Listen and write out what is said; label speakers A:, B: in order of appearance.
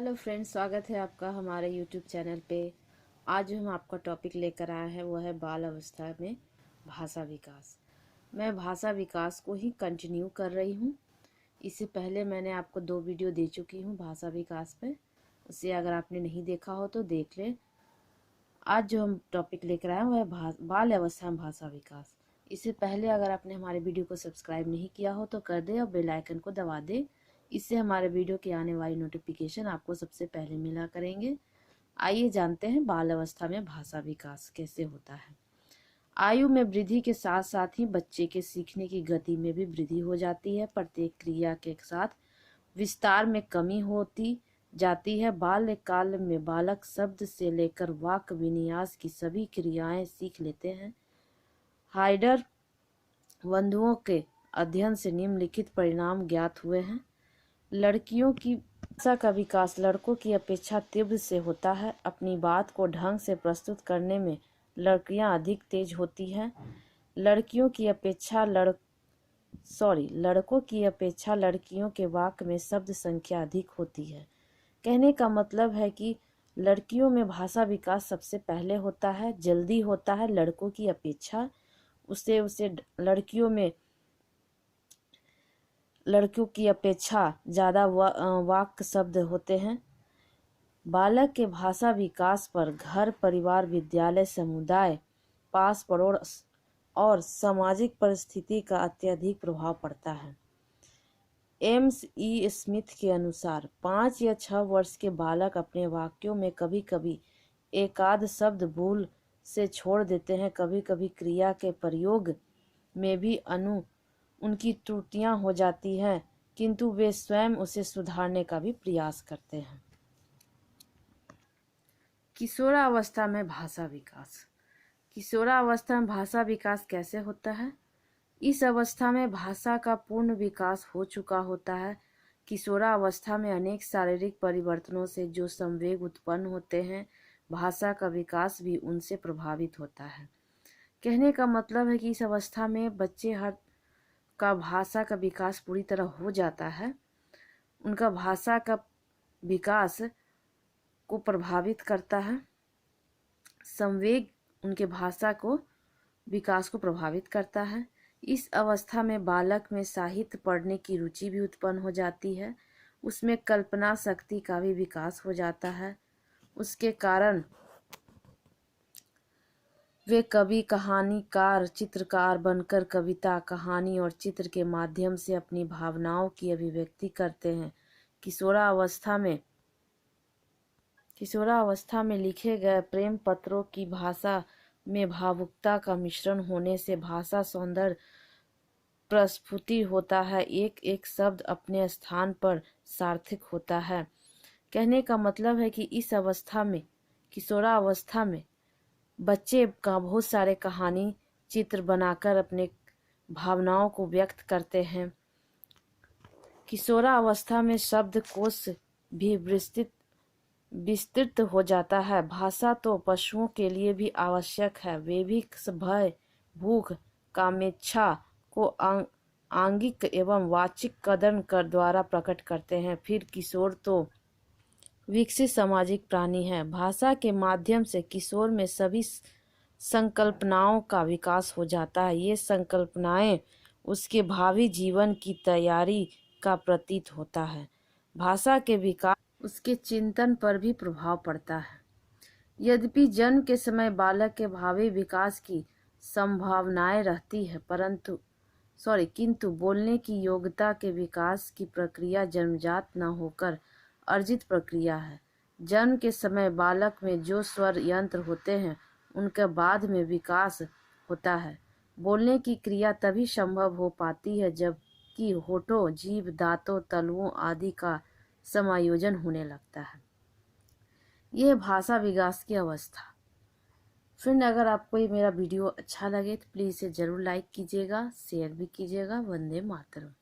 A: Hello friends, स्वागत है आपका हमारे यूट्यूब चैनल पे। आज जो हम आपका टॉपिक लेकर आए हैं वो है बाल अवस्था में भाषा विकास। मैं भाषा विकास को ही कंटिन्यू कर रही हूँ। इससे पहले मैंने आपको 2 वीडियो दे चुकी हूँ भाषा विकास पे, उसे अगर आपने नहीं देखा हो तो देख लें। आज जो हम टॉपिक लेकर आए हैं वह है बाल अवस्था में भाषा विकास। इससे पहले अगर आपने हमारे वीडियो को सब्सक्राइब नहीं किया हो तो कर दे और बेल आइकन को दबा दे। इससे हमारे वीडियो की आने वाली नोटिफिकेशन आपको सबसे पहले मिला करेंगे। आइए जानते हैं बाल अवस्था में भाषा विकास कैसे होता है। आयु में वृद्धि के साथ साथ ही बच्चे के सीखने की गति में भी वृद्धि हो जाती है। प्रत्येक क्रिया के साथ विस्तार में कमी होती जाती है। बाल्यकाल में बालक शब्द से लेकर वाक्य विन्यास की सभी क्रियाएं सीख लेते हैं। हाइडर बंधुओं के अध्ययन से निम्नलिखित परिणाम ज्ञात हुए हैं। लड़कियों की भाषा का विकास लड़कों की अपेक्षा तीव्र से होता है। अपनी बात को ढंग से प्रस्तुत करने में लड़कियां अधिक तेज होती हैं। लड़कों की अपेक्षा लड़कियों के वाक्य में शब्द संख्या अधिक होती है। कहने का मतलब है कि लड़कियों में भाषा विकास सबसे पहले होता है, जल्दी होता है लड़कों की अपेक्षा। उसे लड़कियों की अपेक्षा ज़्यादा वाक्य शब्द होते हैं। बालक के भाषा विकास पर घर, परिवार, विद्यालय, समुदाय, पास पड़ोस और सामाजिक परिस्थिति का अत्यधिक प्रभाव पड़ता है। एम.ई. स्मिथ के अनुसार 5 या 6 वर्ष के बालक अपने वाक्यों में कभी कभी एकाध शब्द भूल से छोड़ देते हैं। कभी कभी क्रिया के प्रयोग में भी उनकी त्रुटियां हो जाती हैं, किंतु वे स्वयं उसे सुधारने का भी प्रयास करते हैं। किशोरावस्था में भाषा विकास। किशोरावस्था में भाषा विकास कैसे होता है? इस अवस्था में भाषा का पूर्ण विकास हो चुका होता है। किशोरावस्था में अनेक शारीरिक परिवर्तनों से जो संवेग उत्पन्न होते हैं, भाषा का विकास भी उनसे प्रभावित होता है। कहने का मतलब है कि इस अवस्था में बच्चे का भाषा का विकास पूरी तरह हो जाता है। उनका भाषा का विकास को प्रभावित करता है। संवेग उनके भाषा को विकास को प्रभावित करता है। इस अवस्था में बालक में साहित्य पढ़ने की रुचि भी उत्पन्न हो जाती है। उसमें कल्पना शक्ति का भी विकास हो जाता है। उसके कारण वे कवि, कहानीकार, चित्रकार बनकर कविता, कहानी और चित्र के माध्यम से अपनी भावनाओं की अभिव्यक्ति करते हैं। किशोरावस्था में लिखे गए प्रेम पत्रों की भाषा में भावुकता का मिश्रण होने से भाषा सौंदर्य प्रस्फुटी होता है। एक एक शब्द अपने स्थान पर सार्थक होता है। कहने का मतलब है कि इस अवस्था में, किशोरावस्था में बच्चे का बहुत सारे कहानी चित्र बनाकर अपने भावनाओं को व्यक्त करते हैं। किशोरावस्था में शब्दकोश भी विस्तृत हो जाता है। भाषा तो पशुओं के लिए भी आवश्यक है। वे भी भय, भूख, कामेच्छा को आंगिक एवं वाचिक कदन कर द्वारा प्रकट करते हैं। फिर किशोर तो विकसित सामाजिक प्राणी है। भाषा के माध्यम से किशोर में सभी संकल्पनाओं का विकास हो जाता है। ये संकल्पनाएं उसके भावी जीवन की तैयारी का प्रतीत होता है। भाषा के विकास उसके चिंतन पर भी प्रभाव पड़ता है। यद्यपि जन्म के समय बालक के भावी विकास की संभावनाएं रहती है, किंतु बोलने की योग्यता के विकास की प्रक्रिया जन्मजात न होकर अर्जित प्रक्रिया है। जन्म के समय बालक में जो स्वर यंत्र होते हैं उनका बाद में विकास होता है। बोलने की क्रिया तभी संभव हो पाती है जबकि होठों, जीभ, दांतों, तलुओं आदि का समायोजन होने लगता है। यह भाषा विकास की अवस्था। फ्रेंड, अगर आपको ये मेरा वीडियो अच्छा लगे तो प्लीज़ इसे ज़रूर लाइक कीजिएगा, शेयर भी कीजिएगा। वंदे मातरम।